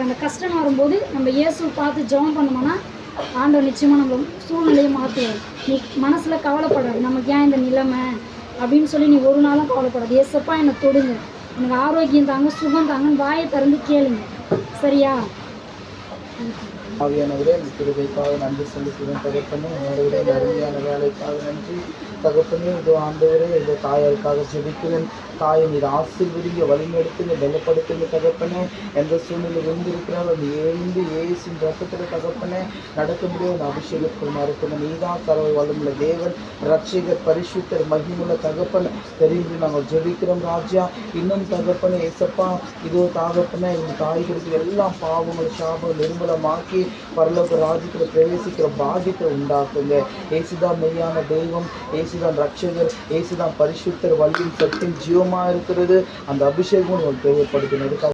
அந்த கஷ்டம் வரும்போது நம்ம இயேசு பார்த்து ஜெபம் பண்ணோம்னா ஆண்டவர் நிச்சயமாக நம்ம சூழ்நிலையை மாற்றுவார். நீ மனசில் கவலைப்படாது, நமக்கு ஏன் இந்த நிலைமை அப்படின்னு சொல்லி நீ ஒரு நாளும் கவலைப்படாது. ஏசப்பா என்னை தொடுங்க, எனக்கு ஆரோக்கியம் தாங்க, சுகம் தாங்கன்னு வாயை திறந்து கேளுங்க. சரியா? ஆவியானவரே இந்த கிருபைக்காக நன்றி செலுத்துகிறேன் தகப்பனே. ஆண்டவரே இந்த அருமையான வேலைக்காக நன்றி தகப்பனே. இது ஆண்டவரே இந்த தாயாருக்காக ஜெபிக்கிறேன். தாயை நீர் ஆசீர்வதிங்க, வழிநடத்துங்க, பலப்படுத்துங்க தகப்பனே. எந்த சூழ்நிலை விழுந்திருக்கிறாரோ அந்த எழுந்து இயேசுவின் ரத்தத்தில் தகப்பனே நடக்க முடியும். அந்த அபிஷேகத்தில் இருக்கணும். நீதான் சர்வ வல்லமுள்ள தேவன், ரட்சகர், பரிசுத்தர், மகிமுள்ள தகப்பன் தெரிந்து நாங்கள் ஜெபிக்கிறோம் ராஜா. இன்னும் தகப்பனே ஏசப்பா இதோ தகப்பனே இந்த தாய்களுக்கு எல்லாம் பாவங்கள் சாபங்கள் நிர்மூலமாக்கி பரலோக ராஜ்யத்தில் பிரவேசிக்கிற பாக்கியத்தை உண்டாக்குங்க. இயேசுதான் மெய்யான தெய்வம், இயேசுதான் ரட்சகர், இயேசுதான் பரிசுத்தர், வல்லின் சத்தியம் ஜீவமாக இருக்கிறது. அந்த அபிஷேகம் உங்களுக்கு தேவைப்படுகிறது.